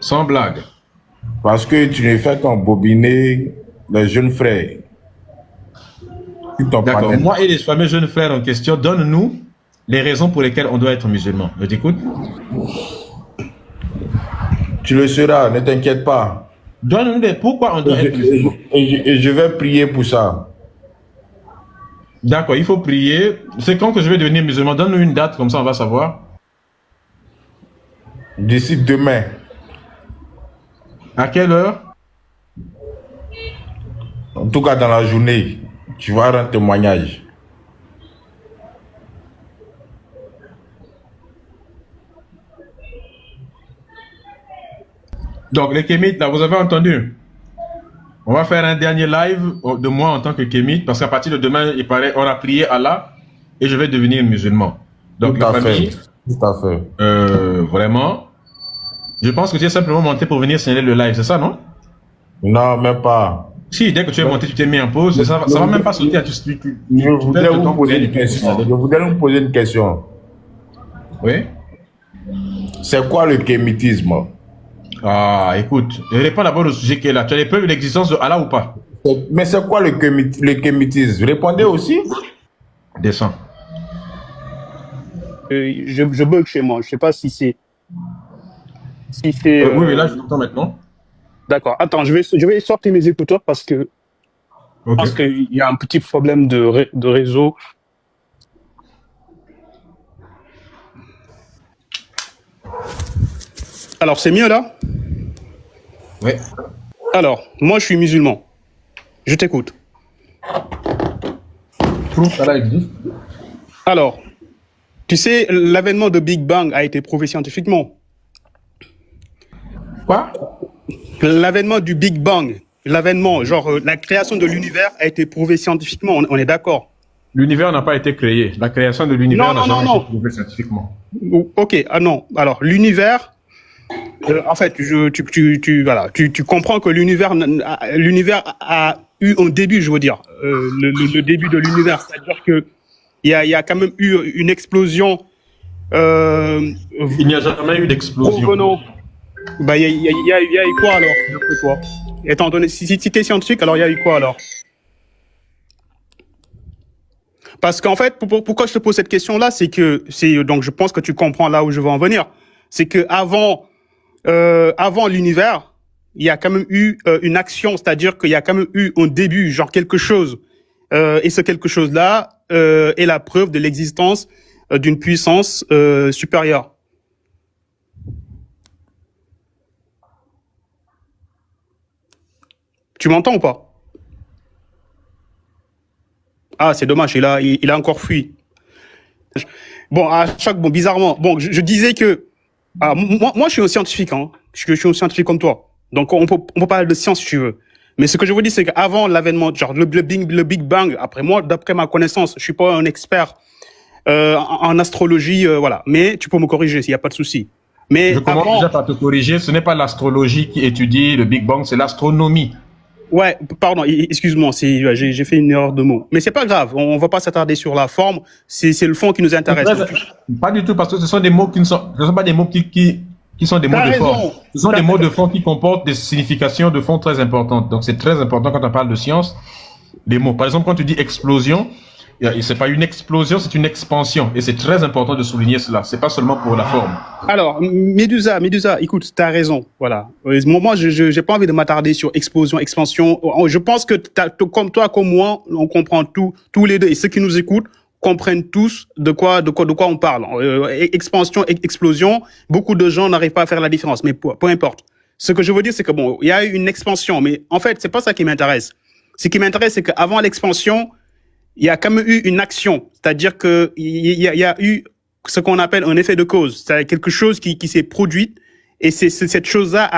Sans blague. Parce que tu ne fais qu'embobiner les jeunes frères. D'accord. Moi et les fameux jeunes frères en question, donne-nous les raisons pour lesquelles on doit être musulman. Je t'écoute. Tu le seras, ne t'inquiète pas. Donne-nous les pourquoi on doit être musulman. Et je vais prier pour ça. D'accord, il faut prier. C'est quand que je vais devenir musulman? Donne-nous une date, comme ça on va savoir. D'ici demain. À quelle heure? En tout cas, dans la journée, tu vas rendre témoignage. Donc, les kémites, là, vous avez entendu? On va faire un dernier live de moi en tant que kémite, parce qu'à partir de demain, il paraît, on a prié Allah et je vais devenir musulman. Donc, tout la à famille, fait. Tout à fait. Vraiment, je pense que tu es simplement monté pour venir signaler le live, c'est ça, non? Non, même pas. Si, dès que tu es monté, tu t'es mis en pause, ça va même pas sauter. Je voudrais vous poser une question. Je voudrais vous poser une question. Oui? C'est quoi le kémitisme? Ah, écoute, je réponds d'abord au sujet qui est là. Tu as les preuves de l'existence de Allah ou pas? Mais c'est quoi le kémitisme? Répondez aussi. Descends. Je bug chez moi. Je sais pas si c'est... Oui, là, je t'entends maintenant. D'accord. Attends, je vais sortir mes écouteurs parce que je pense qu'il y a un petit problème de réseau. Alors, c'est mieux là? Oui. Alors, moi, je suis musulman. Je t'écoute. Prouve qu'Allah existe. Alors, tu sais, l'avènement de Big Bang a été prouvé scientifiquement. Quoi? L'avènement du Big Bang, l'avènement, genre la création de l'univers a été prouvé scientifiquement, on est d'accord? L'univers n'a pas été créé. La création de l'univers n'a jamais été prouvée scientifiquement. Ok, ah non. Alors, l'univers, en fait, tu comprends que l'univers a eu un début, je veux dire, le début de l'univers. C'est-à-dire que il y a quand même eu une explosion. Il n'y a jamais eu d'explosion. Bah, il y a eu quoi alors, d'après toi? Étant donné, si tu es scientifique, alors il y a eu quoi alors? Parce qu'en fait, pourquoi je te pose cette question-là, donc je pense que tu comprends là où je veux en venir. C'est que avant l'univers, il y a quand même eu une action, c'est-à-dire qu'il y a quand même eu un début, genre quelque chose. Et ce quelque chose-là est la preuve de l'existence d'une puissance supérieure. Tu m'entends ou pas? Ah, c'est dommage, il a encore fui. Bon, bizarrement, bon, je disais que moi, je suis un scientifique, hein. Je suis un scientifique comme toi. Donc, on peut parler de science si tu veux. Mais ce que je veux dire, c'est qu'avant l'avènement, genre le Big Bang, d'après ma connaissance, je suis pas un expert en astrologie, voilà. Mais tu peux me corriger s'il n'y a pas de souci. Mais je commence déjà par te corriger. Ce n'est pas l'astrologie qui étudie le Big Bang, c'est l'astronomie. Ouais, pardon, excuse-moi, j'ai fait une erreur de mots. Mais c'est pas grave, on va pas s'attarder sur la forme, c'est le fond qui nous intéresse. Pas du tout, parce que ce sont des mots qui ne sont pas des mots qui sont des mots de forme. Ce sont des mots de fond qui comportent des significations de fond très importantes. Donc c'est très important quand on parle de science, les mots. Par exemple, quand tu dis explosion, c'est pas une explosion, c'est une expansion. Et c'est très important de souligner cela. C'est pas seulement pour la forme. Alors, Médusa, écoute, tu as raison. Voilà. Moi, j'ai pas envie de m'attarder sur explosion, expansion. Je pense que comme toi, comme moi, on comprend tous les deux. Et ceux qui nous écoutent comprennent tous de quoi on parle. Expansion, explosion. Beaucoup de gens n'arrivent pas à faire la différence. Mais peu importe. Ce que je veux dire, c'est que bon, il y a eu une expansion. Mais en fait, c'est pas ça qui m'intéresse. Ce qui m'intéresse, c'est qu'avant l'expansion, il y a quand même eu une action, c'est-à-dire que il y a eu ce qu'on appelle un effet de cause, c'est quelque chose qui s'est produit et c'est cette chose-là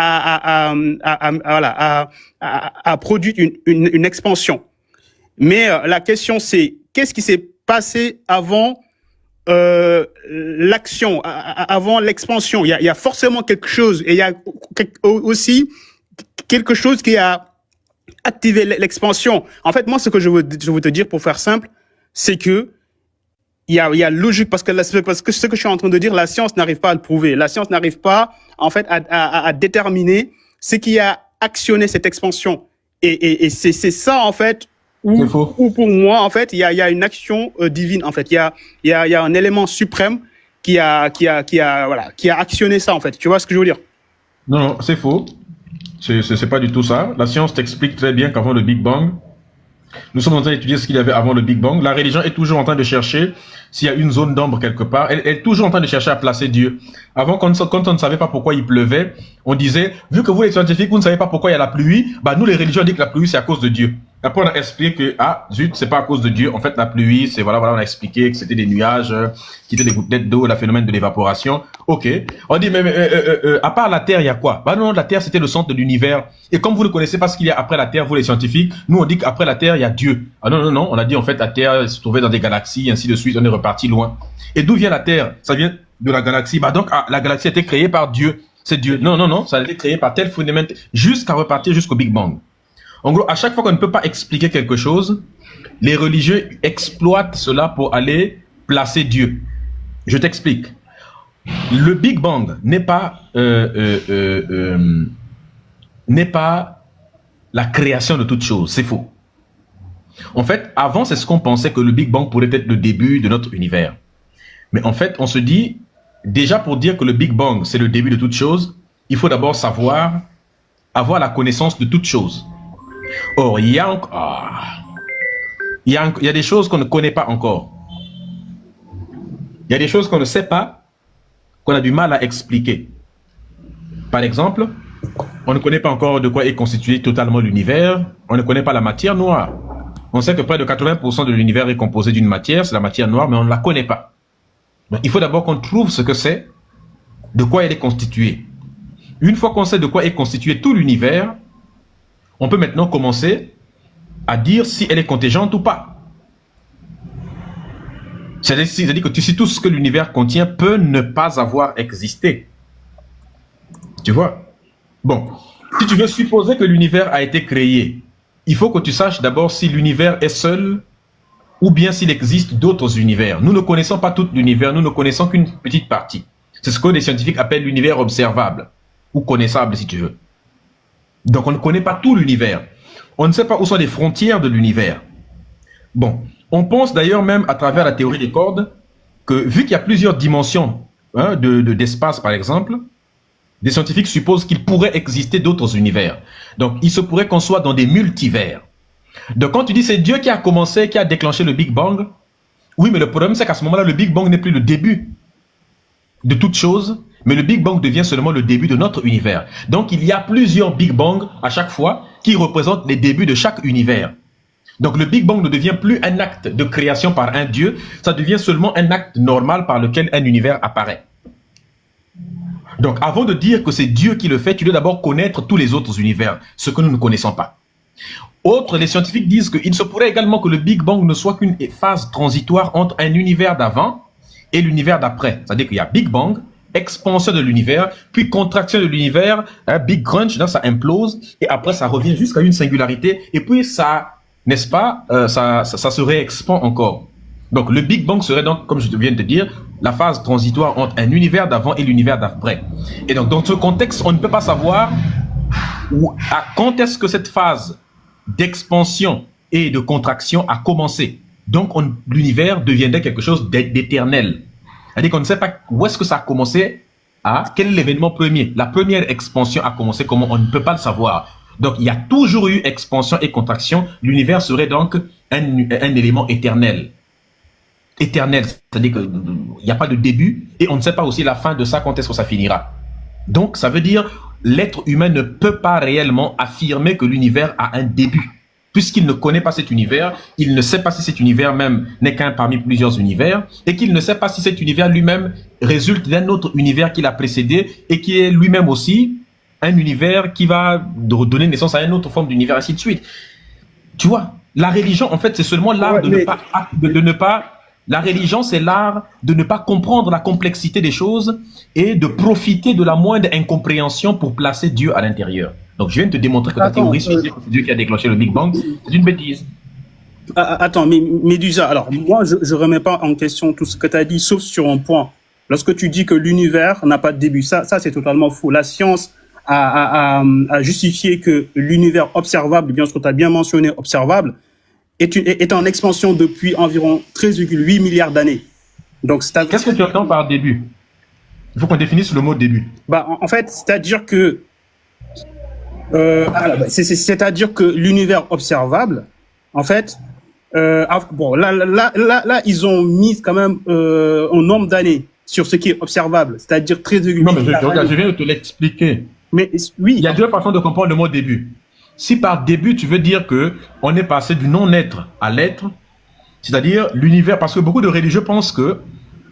a produit une expansion. Mais la question c'est qu'est-ce qui s'est passé avant l'action, avant l'expansion? Il y a forcément quelque chose et il y a aussi quelque chose qui a activer l'expansion. En fait, moi, ce que je veux te dire, pour faire simple, c'est que il y a logique, parce que ce que je suis en train de dire, la science n'arrive pas à le prouver. La science n'arrive pas, en fait, à déterminer ce qui a actionné cette expansion. Et c'est ça, en fait, où pour moi, en fait, il y a une action divine, en fait. Il y a un élément suprême qui a actionné ça, en fait. Tu vois ce que je veux dire? Non, c'est faux. C'est pas du tout ça. La science t'explique très bien qu'avant le Big Bang, nous sommes en train d'étudier ce qu'il y avait avant le Big Bang. La religion est toujours en train de chercher s'il y a une zone d'ombre quelque part. Elle est toujours en train de chercher à placer Dieu. Avant, quand on ne savait pas pourquoi il pleuvait, on disait, vu que vous les scientifiques, vous ne savez pas pourquoi il y a la pluie, bah nous les religions, on dit que la pluie c'est à cause de Dieu. Après on a expliqué que, ah zut, c'est pas à cause de Dieu. En fait la pluie, c'est voilà, on a expliqué que c'était des nuages, qui étaient des gouttelettes d'eau, le phénomène de l'évaporation. Ok. On dit, mais à part la Terre, il y a quoi? Bah non, la Terre c'était le centre de l'univers. Et comme vous ne connaissez pas ce qu'il y a après la Terre, vous les scientifiques, nous on dit qu'après la Terre, il y a Dieu. Ah non, on a dit en fait la Terre se trouvait dans des galaxies, ainsi de suite, on est reparti loin. Et d'où vient la Terre? Ça vient de la galaxie. Bah donc, la galaxie a été créée par Dieu. C'est Dieu. Non, ça a été créé par tel phénomène jusqu'à repartir jusqu'au Big Bang. En gros, à chaque fois qu'on ne peut pas expliquer quelque chose, les religieux exploitent cela pour aller placer Dieu. Je t'explique. Le Big Bang n'est pas la création de toute chose. C'est faux. En fait, avant, c'est ce qu'on pensait que le Big Bang pourrait être le début de notre univers. Mais en fait, on se dit, déjà pour dire que le Big Bang, c'est le début de toute chose, il faut d'abord avoir la connaissance de toute chose. Or, il y a des choses qu'on ne connaît pas encore. Il y a des choses qu'on ne sait pas, qu'on a du mal à expliquer. Par exemple, on ne connaît pas encore de quoi est constitué totalement l'univers, on ne connaît pas la matière noire. On sait que près de 80% de l'univers est composé d'une matière, c'est la matière noire, mais on ne la connaît pas. Donc, il faut d'abord qu'on trouve ce que c'est, de quoi elle est constituée. Une fois qu'on sait de quoi est constitué tout l'univers, on peut maintenant commencer à dire si elle est contingente ou pas. C'est-à-dire que si tout ce que l'univers contient peut ne pas avoir existé. Tu vois? Bon, si tu veux supposer que l'univers a été créé, il faut que tu saches d'abord si l'univers est seul ou bien s'il existe d'autres univers. Nous ne connaissons pas tout l'univers, nous ne connaissons qu'une petite partie. C'est ce que les scientifiques appellent l'univers observable, ou connaissable si tu veux. Donc on ne connaît pas tout l'univers. On ne sait pas où sont les frontières de l'univers. Bon, on pense d'ailleurs même à travers la théorie des cordes, que vu qu'il y a plusieurs dimensions d'espace par exemple, des scientifiques supposent qu'il pourrait exister d'autres univers. Donc il se pourrait qu'on soit dans des multivers. Donc quand tu dis c'est Dieu qui a commencé, qui a déclenché le Big Bang, oui, mais le problème c'est qu'à ce moment-là, le Big Bang n'est plus le début de toute chose, mais le Big Bang devient seulement le début de notre univers. Donc il y a plusieurs Big Bang à chaque fois qui représentent les débuts de chaque univers. Donc le Big Bang ne devient plus un acte de création par un Dieu, ça devient seulement un acte normal par lequel un univers apparaît. Donc avant de dire que c'est Dieu qui le fait, tu dois d'abord connaître tous les autres univers, ce que nous ne connaissons pas. Autres, les scientifiques disent qu'il se pourrait également que le Big Bang ne soit qu'une phase transitoire entre un univers d'avant et l'univers d'après. C'est-à-dire qu'il y a Big Bang, expansion de l'univers, puis contraction de l'univers, Big Crunch, là ça implose, et après ça revient jusqu'à une singularité, et puis ça, n'est-ce pas, ça se réexpand encore. Donc le Big Bang serait donc, comme je viens de te dire, la phase transitoire entre un univers d'avant et l'univers d'après. Et donc dans ce contexte, on ne peut pas savoir quand est-ce que cette phase d'expansion et de contraction a commencé. Donc l'univers deviendrait quelque chose d'éternel. C'est-à-dire qu'on ne sait pas où est-ce que ça a commencé, quel est l'événement premier. La première expansion a commencé comment, on ne peut pas le savoir. Donc il y a toujours eu expansion et contraction. L'univers serait donc un élément éternel. Éternel, c'est-à-dire qu'il n'y a pas de début et on ne sait pas aussi la fin de ça, quand est-ce que ça finira. Donc ça veut dire l'être humain ne peut pas réellement affirmer que l'univers a un début. Puisqu'il ne connaît pas cet univers, il ne sait pas si cet univers même n'est qu'un parmi plusieurs univers, et qu'il ne sait pas si cet univers lui-même résulte d'un autre univers qui l'a précédé, et qui est lui-même aussi un univers qui va donner naissance à une autre forme d'univers, ainsi de suite. Tu vois, la religion, en fait, c'est seulement l'art La religion, c'est l'art de ne pas comprendre la complexité des choses et de profiter de la moindre incompréhension pour placer Dieu à l'intérieur. Donc, je viens de te démontrer que ta théorie sur c'est Dieu qui a déclenché le Big Bang, c'est une bêtise. Attends, mais Médusa, alors moi je remets pas en question tout ce que tu as dit, sauf sur un point. Lorsque tu dis que l'univers n'a pas de début, ça c'est totalement faux. La science a justifié que l'univers observable, bien sûr tu as bien mentionné observable, est en expansion depuis environ 13,8 milliards d'années. Donc qu'est-ce que tu entends par début? Il faut qu'on définisse le mot début. Bah en fait, c'est-à-dire que c'est-à-dire que l'univers observable, en fait, bon, là, ils ont mis quand même un nombre d'années sur ce qui est observable, c'est-à-dire 13,8. Non, mais je viens de te l'expliquer. Mais oui. Il y a deux façons de comprendre le mot début. Si par début, tu veux dire que on est passé du non-être à l'être, c'est-à-dire l'univers, parce que beaucoup de religieux pensent que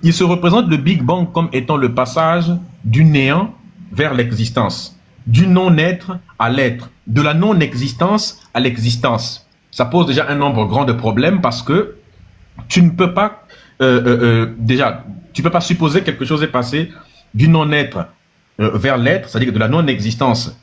ils se représentent le Big Bang comme étant le passage du néant vers l'existence, du non-être à l'être, de la non-existence à l'existence. Ça pose déjà un nombre grand de problèmes parce que tu ne peux pas, tu peux pas supposer que quelque chose est passé du non-être vers l'être, c'est-à-dire de la non-existence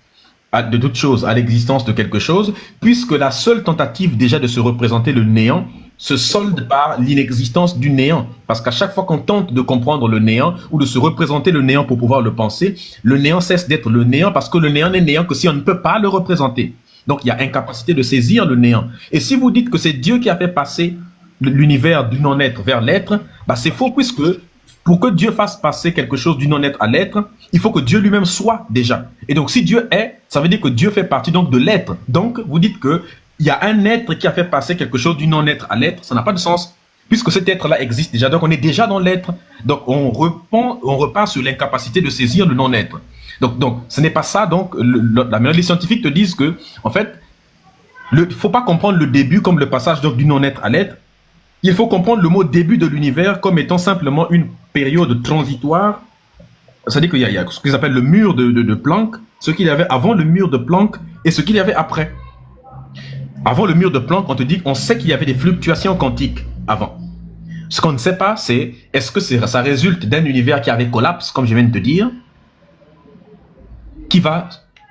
de toute chose à l'existence de quelque chose, puisque la seule tentative déjà de se représenter le néant se solde par l'inexistence du néant. Parce qu'à chaque fois qu'on tente de comprendre le néant ou de se représenter le néant pour pouvoir le penser, le néant cesse d'être le néant parce que le néant n'est néant que si on ne peut pas le représenter. Donc il y a incapacité de saisir le néant. Et si vous dites que c'est Dieu qui a fait passer l'univers du non-être vers l'être, bah c'est faux, puisque pour que Dieu fasse passer quelque chose du non-être à l'être, il faut que Dieu lui-même soit déjà. Et donc si Dieu est, ça veut dire que Dieu fait partie donc de l'être. Donc vous dites que il y a un être qui a fait passer quelque chose du non-être à l'être, ça n'a pas de sens, puisque cet être-là existe déjà, donc on est déjà dans l'être, donc on repart sur l'incapacité de saisir le non-être. Donc ce n'est pas ça, donc les scientifiques te disent que, en fait, il ne faut pas comprendre le début comme le passage donc, du non-être à l'être, il faut comprendre le mot début de l'univers comme étant simplement une période transitoire, c'est-à-dire qu'il y a ce qu'ils appellent le mur de Planck, ce qu'il y avait avant le mur de Planck et ce qu'il y avait après. Avant le mur de Planck, on te dit qu'on sait qu'il y avait des fluctuations quantiques avant. Ce qu'on ne sait pas, c'est est-ce que ça résulte d'un univers qui avait collapse, comme je viens de te dire, qui va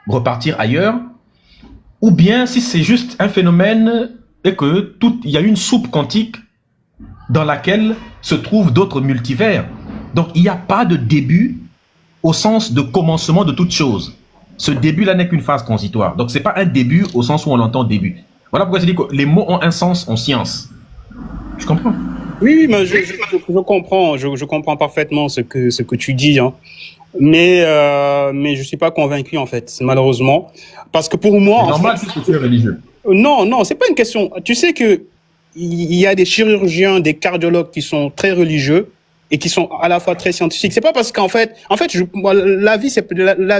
repartir ailleurs, ou bien si c'est juste un phénomène et que il y a une soupe quantique dans laquelle se trouvent d'autres multivers. Donc il n'y a pas de début au sens de commencement de toute chose. Ce début-là n'est qu'une phase transitoire. Donc c'est pas un début au sens où on entend début. Voilà pourquoi je dis que les mots ont un sens en science. Tu comprends? Oui, mais je comprends parfaitement ce que tu dis, hein. Mais je suis pas convaincu en fait, malheureusement, parce que pour moi, c'est normal puisque tu es religieux. Non, c'est pas une question. Tu sais que il y a des chirurgiens, des cardiologues qui sont très religieux et qui sont à la fois très scientifiques. C'est pas parce qu'en fait, la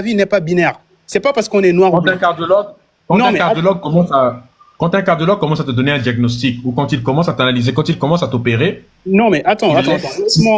vie n'est pas binaire. C'est pas parce qu'on est noir. Quand un cardiologue commence à te donner un diagnostic, ou quand il commence à t'analyser, quand il commence à t'opérer, non mais attends,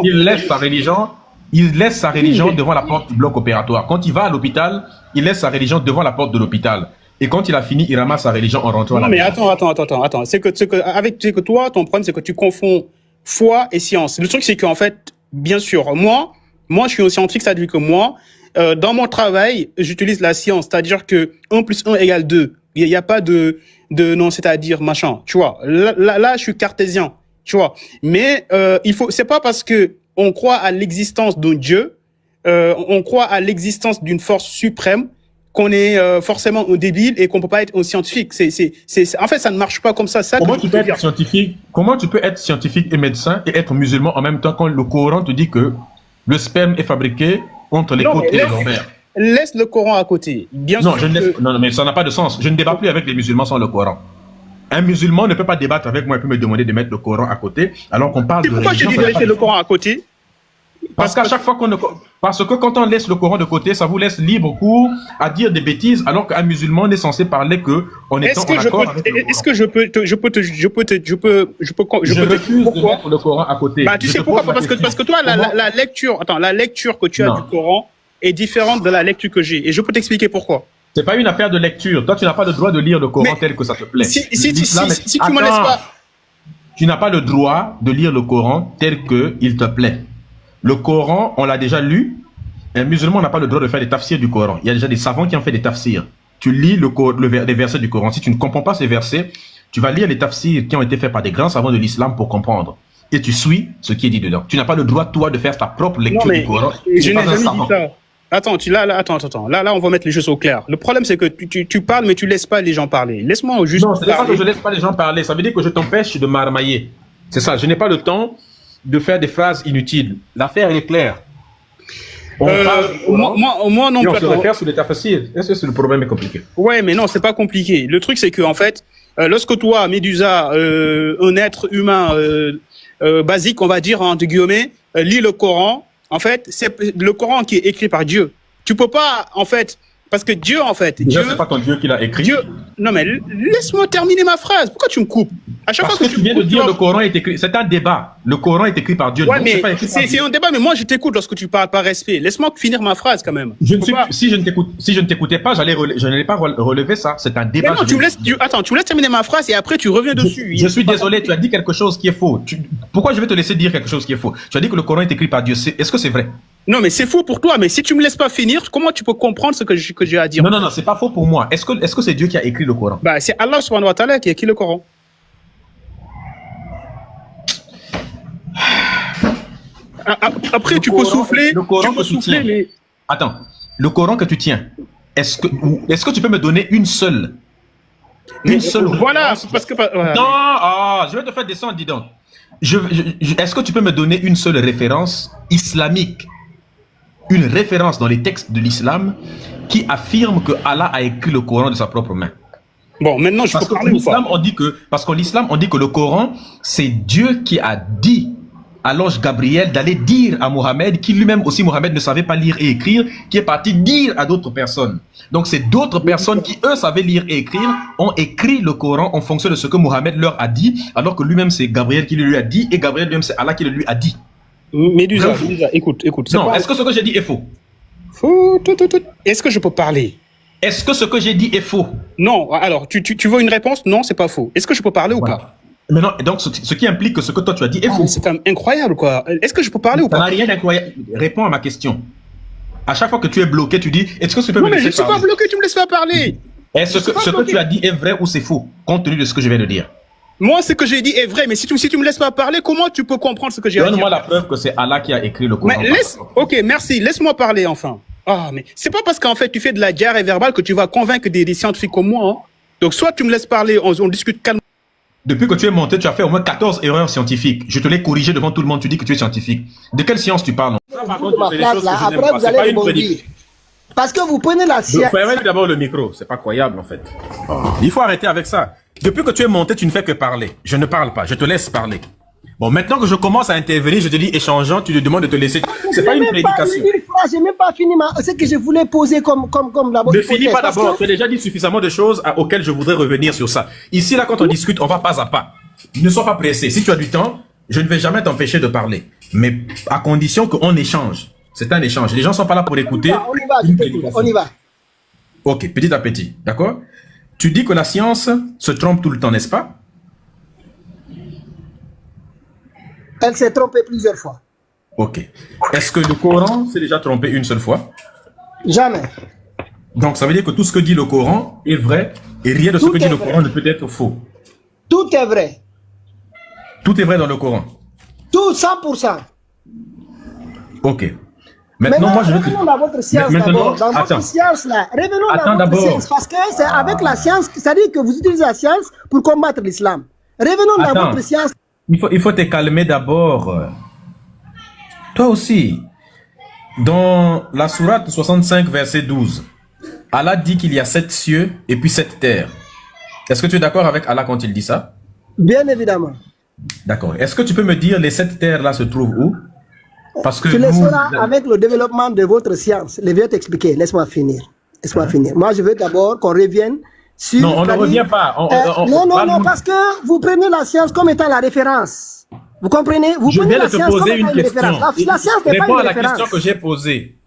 il laisse sa religion devant la porte du bloc opératoire. Quand il va à l'hôpital, il laisse sa religion devant la porte de l'hôpital. Et quand il a fini, il ramasse sa religion en rentrant à la maison. Non mais attends. C'est que toi, ton problème, c'est que tu confonds foi et science. Le truc, c'est qu'en fait, bien sûr, moi, je suis un scientifique, c'est-à-dire que moi, dans mon travail, j'utilise la science, c'est-à-dire que 1 + 1 = 2. Il n'y a pas de non, c'est-à-dire machin, tu vois. Là, je suis cartésien, tu vois. Mais c'est pas parce que on croit à l'existence d'un Dieu, on croit à l'existence d'une force suprême qu'on est forcément un débile et qu'on peut pas être un scientifique. En fait, ça ne marche pas comme ça. Comment tu peux être scientifique? Comment tu peux être scientifique et médecin et être musulman en même temps quand le Coran te dit que le sperme est fabriqué entre les côtes et les lombaires? Laisse le Coran à côté. Non, mais ça n'a pas de sens. Je ne débat plus avec les musulmans sans le Coran. Un musulman ne peut pas débattre avec moi et puis me demander de mettre le Coran à côté, alors qu'on parle de religion. Pourquoi tu dis de laisser le Coran à côté? Parce qu'à chaque fois parce que quand on laisse le Coran de côté, ça vous laisse libre cours à dire des bêtises, alors qu'un musulman n'est censé parler que en étant en accord avec le Coran. Est-ce que je peux refuse de mettre le Coran à côté. Bah, tu sais pourquoi? Parce que toi, la lecture que tu as du Coran est différente de la lecture que j'ai. Et je peux t'expliquer pourquoi. C'est pas une affaire de lecture. Toi, tu n'as pas le droit de lire le Coran tel que ça te plaît. Si tu me laisses pas. Tu n'as pas le droit de lire le Coran tel que il te plaît. Le Coran, on l'a déjà lu. Un musulman n'a pas le droit de faire des tafsirs du Coran. Il y a déjà des savants qui ont fait des tafsirs. Tu lis les versets du Coran. Si tu ne comprends pas ces versets, Tu vas lire les tafsirs qui ont été faits par des grands savants de l'islam pour comprendre. Et tu suis ce qui est dit dedans. Tu n'as pas le droit, toi, de faire ta propre lecture du Coran. Je n'ai jamais dit ça. Attends, attends. Là, on va mettre les choses au clair. Le problème, c'est que tu parles, mais tu laisses pas les gens parler. Laisse-moi juste. Non, c'est pas que je laisse pas les gens parler. Ça veut dire que je t'empêche de marmailler. C'est ça. Je n'ai pas le temps de faire des phrases inutiles. L'affaire, elle est claire. Moi non plus. On se réfère sur l'état facile. Est-ce que le problème est compliqué? Ouais, mais non, c'est pas compliqué. Le truc, c'est que en fait, lorsque toi, Médusa, un être humain basique, on va dire entre guillemets, lit le Coran. En fait, c'est le Coran qui est écrit par Dieu. Tu peux pas, en fait, parce que Dieu, en fait, Déjà, c'est pas ton Dieu qui l'a écrit. Dieu. Non, mais laisse-moi terminer ma phrase. Pourquoi tu me coupes? À chaque Parce fois que tu viens de dire le Coran est écrit. C'est un débat. Le Coran est écrit par Dieu. Ouais, mais c'est un débat. Mais moi, je t'écoute lorsque tu parles par respect. Laisse-moi finir ma phrase quand même. Si je ne t'écoutais pas, je n'allais pas relever ça. C'est un débat. Mais non, tu me laisses terminer ma phrase et après tu reviens dessus. Je suis désolé. Tu as dit quelque chose qui est faux. Pourquoi je vais te laisser dire quelque chose qui est faux? Tu as dit que le Coran est écrit par Dieu. Est-ce que c'est vrai? Non, mais c'est faux pour toi. Mais si tu me laisses pas finir, comment tu peux comprendre ce que j'ai à dire? Non, c'est pas faux pour moi. Est-ce que c'est Dieu qui a écrit le Coran? Bah, c'est Allah subhanahu wa ta'ala qui a écrit le Coran. Après, tu peux souffler. Le Coran que tu tiens. Mais... Attends, le Coran que tu tiens, est-ce que tu peux me donner une seule? Voilà, parce que... Non, je vais te faire descendre, dis donc. Est-ce que tu peux me donner une seule référence islamique, une référence dans les textes de l'islam qui affirme que Allah a écrit le Coran de sa propre main? Bon, maintenant, je peux parler ou pas? Parce qu'en islam, on dit que le Coran, c'est Dieu qui a dit à l'ange Gabriel d'aller dire à Mohammed, qui lui-même aussi, Mohammed ne savait pas lire et écrire, qui est parti dire à d'autres personnes. Donc, c'est d'autres personnes qui, eux, savaient lire et écrire, ont écrit le Coran en fonction de ce que Mohammed leur a dit, alors que lui-même, c'est Gabriel qui le lui a dit, et Gabriel lui-même, c'est Allah qui le lui a dit. Médusa, écoute. Non, est-ce que ce que j'ai dit est faux? Est-ce que je peux parler? Est-ce que ce que j'ai dit est faux? Non, alors, tu veux une réponse? Non, c'est pas faux. Est-ce que je peux parler ou pas? Mais non, donc ce qui implique que ce que toi tu as dit est faux. C'est quand même incroyable, quoi. Est-ce que je peux parler ou pas? Ça n'a rien d'incroyable. Réponds à ma question. À chaque fois que tu es bloqué, tu dis, est-ce que tu peux me laisser parler? Non, mais je suis pas bloqué, tu me laisses pas parler. Est-ce que ce que tu as dit est vrai ou c'est faux, compte tenu de ce que je viens de dire? Moi, ce que j'ai dit est vrai, mais si tu me laisses pas parler, comment tu peux comprendre ce que j'ai dit? Donne-moi la preuve que c'est Allah qui a écrit le Coran. Ok, merci, laisse-moi parler enfin. Ah, mais c'est pas parce qu'en fait tu fais de la guerre verbale que tu vas convaincre des scientifiques comme moi. Hein. Donc soit tu me laisses parler, on discute calmement. Depuis que tu es monté, tu as fait au moins 14 erreurs scientifiques. Je te l'ai corrigé devant tout le monde, tu dis que tu es scientifique. De quelle science tu parles? Après, vous allez rebondir. Parce que vous prenez la science. Fermez d'abord le micro, c'est pas croyable en fait. Il faut arrêter avec ça. Depuis que tu es monté, tu ne fais que parler. Je ne parle pas, je te laisse parler. Bon, maintenant que je commence à intervenir, je te dis échangeant, tu te demandes de te laisser. C'est pas une prédication. J'ai même pas fini ce que je voulais poser comme la bonne. Ne finis pas d'abord. Tu as déjà dit suffisamment de choses auxquelles je voudrais revenir sur ça. Ici, là, quand on discute, on va pas à pas. Ne sois pas pressé. Si tu as du temps, je ne vais jamais t'empêcher de parler. Mais à condition qu'on échange. C'est un échange. Les gens sont pas là pour écouter. On y va. Ok, petit à petit. D'accord? Tu dis que la science se trompe tout le temps, n'est-ce pas? Elle s'est trompée plusieurs fois. Ok. Est-ce que le Coran s'est déjà trompé une seule fois? Jamais. Donc, ça veut dire que tout ce que dit le Coran est vrai et rien de ce que dit le Coran ne peut être faux. Tout est vrai. Tout est vrai dans le Coran? Tout, 100%. Ok. Maintenant, moi, je vais revenons dans votre science d'abord. Dans votre science, là. Revenons dans votre science. Parce que c'est avec la science, c'est-à-dire que vous utilisez la science pour combattre l'islam. Revenons dans votre science. Il faut te calmer d'abord. Toi aussi. Dans la sourate 65, verset 12, Allah dit qu'il y a 7 cieux et puis 7 terres. Est-ce que tu es d'accord avec Allah quand il dit ça? Bien évidemment. D'accord. Est-ce que tu peux me dire les 7 terres là se trouvent où? Parce que tu les sauras avec le développement de votre science. Je vais t'expliquer. Laisse-moi finir. Laisse-moi finir. Moi, je veux d'abord qu'on revienne sur... Non, on ne revient pas. Non, parce que vous prenez la science comme étant la référence. Vous comprenez? Vous prenez la science comme étant une référence. La science n'est pas une référence. Réponds à la question que j'ai posée.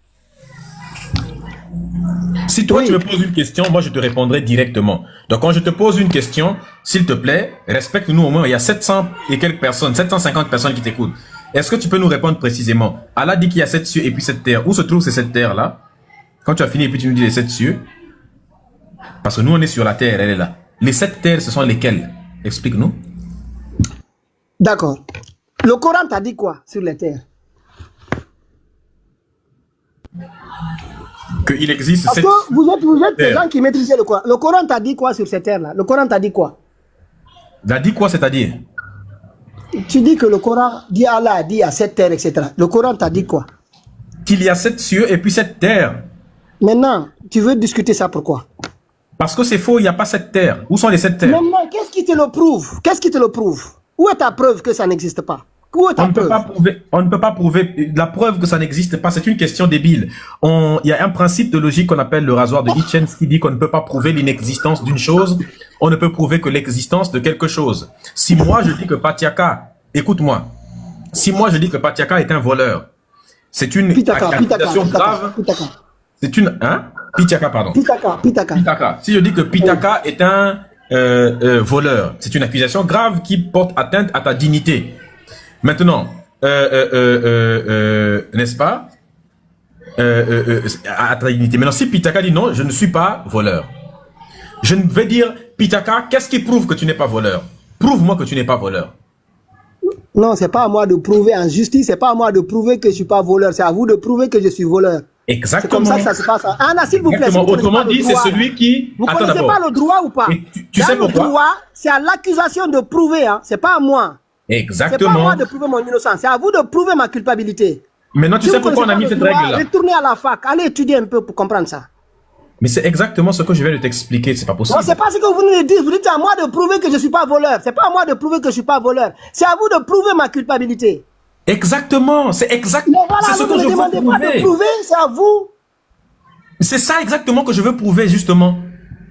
Si toi, tu me poses une question, moi, je te répondrai directement. Donc, quand je te pose une question, s'il te plaît, respecte-nous au moins. Il y a 700 et quelques personnes, 750 personnes qui t'écoutent. Est-ce que tu peux nous répondre précisément? Allah dit qu'il y a 7 cieux et puis 7 terres. Où se trouvent ces 7 terres-là? Quand tu as fini et puis tu nous dis les 7 cieux. Parce que nous, on est sur la terre, elle est là. Les 7 terres, ce sont lesquelles? Explique-nous. D'accord. Le Coran t'a dit quoi sur les terres? Qu'il existe Parce que vous êtes des gens qui maîtrisent le Coran. Le Coran t'a dit quoi sur ces terres-là? Le Coran t'a dit quoi? Il a dit quoi, c'est-à-dire? Tu dis que le Coran dit Allah, dit à cette terre, etc. Le Coran t'a dit quoi? Qu'il y a 7 cieux et puis 7 terres. Maintenant, tu veux discuter ça pourquoi? Parce que c'est faux, il n'y a pas 7 terres. Où sont les 7 terres? Maintenant, qu'est-ce qui te le prouve? Qu'est-ce qui te le prouve? Où est ta preuve que ça n'existe pas? Où est ta preuve? On ne peut pas prouver. La preuve que ça n'existe pas, c'est une question débile. Il y a un principe de logique qu'on appelle le rasoir de Hitchens qui dit qu'on ne peut pas prouver l'inexistence d'une chose. On ne peut prouver que l'existence de quelque chose. Si moi je dis que Patiaka, écoute-moi, si moi je dis que Patiaka est un voleur, c'est une accusation grave. C'est une, hein? Pitaka, pardon. Pitaka. Si je dis que Pitaka est un voleur, c'est une accusation grave qui porte atteinte à ta dignité. Maintenant, n'est-ce pas? À ta dignité. Maintenant, si Pitaka dit non, je ne suis pas voleur. Je vais dire, Pitaka, qu'est-ce qui prouve que tu n'es pas voleur? Prouve-moi que tu n'es pas voleur. Non, c'est pas à moi de prouver en justice, c'est pas à moi de prouver que je suis pas voleur, c'est à vous de prouver que je suis voleur. Exactement. C'est comme ça que ça se passe. Anna, s'il vous plaît. Autrement dit, c'est celui qui... Vous ne connaissez pas le droit ou pas? Tu sais pourquoi? Le droit, c'est à l'accusation de prouver, hein. C'est pas à moi. Exactement. C'est pas à moi de prouver mon innocence, c'est à vous de prouver ma culpabilité. Maintenant, tu sais pourquoi on a mis cette règle-là? Retournez à la fac, allez étudier un peu pour comprendre ça. Mais c'est exactement ce que je viens de t'expliquer, c'est pas possible. Non, c'est pas ce que vous nous dites. Vous dites c'est à moi de prouver que je suis pas voleur. C'est pas à moi de prouver que je suis pas voleur. C'est à vous de prouver ma culpabilité. Exactement, c'est exactement. Voilà, c'est ce que je veux prouver. Pas de prouver, c'est à vous. C'est ça exactement que je veux prouver, justement.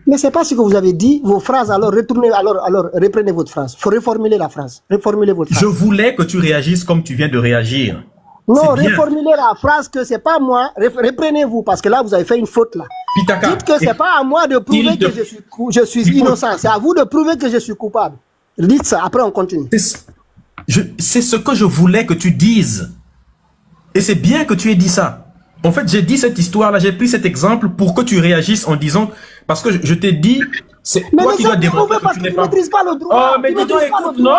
Mais c'est pas ce que vous avez dit, vos phrases, alors retournez, alors reprenez votre phrase. Faut reformuler la phrase. Reformulez votre phrase. Je voulais que tu réagisses comme tu viens de réagir. Non, reformulez la phrase que c'est pas moi. Reprenez-vous, parce que là, vous avez fait une faute, là. Pitaka, dites que c'est pas à moi de prouver que je suis innocent. C'est à vous de prouver que je suis coupable. Dites ça, après on continue. C'est ce que je voulais que tu dises. Et c'est bien que tu aies dit ça. En fait, j'ai dit cette histoire-là, j'ai pris cet exemple pour que tu réagisses en disant, parce que je t'ai dit, c'est toi qui dois démontrer que tu n'es pas... Tu ne maîtrises pas le droit. Oh, mais dis donc, écoute, non.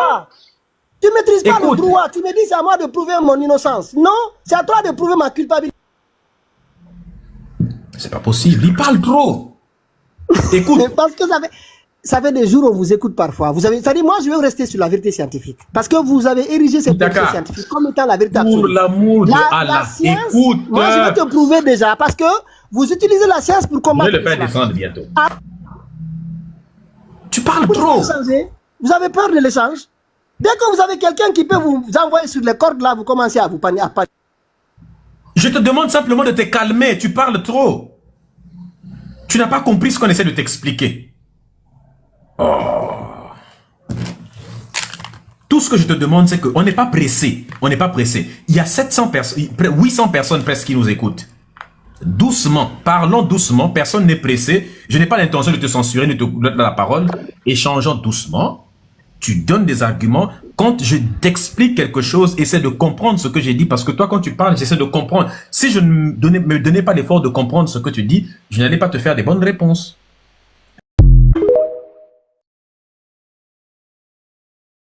Tu ne maîtrises pas le droit. Tu me dis, c'est à moi de prouver mon innocence. Non, c'est à toi de prouver ma culpabilité. C'est pas possible, il parle trop. Écoute. Parce que ça fait des jours où on vous écoute parfois. C'est-à-dire, moi, je vais rester sur la vérité scientifique. Parce que vous avez érigé cette vérité scientifique comme étant la vérité absolue. Pour l'amour de Allah, écoute. Moi, je vais te prouver déjà. Parce que vous utilisez la science pour combattre. Je vais le faire descendre bientôt. Tu parles trop. Vous avez peur de l'échange. Dès que vous avez quelqu'un qui peut vous envoyer sur les cordes, là, vous commencez à vous paniquer. Je te demande simplement de te calmer. Tu parles trop. Tu n'as pas compris ce qu'on essaie de t'expliquer. Oh. Tout ce que je te demande, c'est qu'on n'est pas pressé. On n'est pas pressé. Il y a 700 personnes, 800 personnes presque qui nous écoutent. Doucement, parlons doucement. Personne n'est pressé. Je n'ai pas l'intention de te censurer, de te donner la parole. Échangeons doucement. Tu donnes des arguments. Quand je t'explique quelque chose, essaie de comprendre ce que j'ai dit. Parce que toi, quand tu parles, j'essaie de comprendre. Si je ne me donnais pas l'effort de comprendre ce que tu dis, je n'allais pas te faire des bonnes réponses.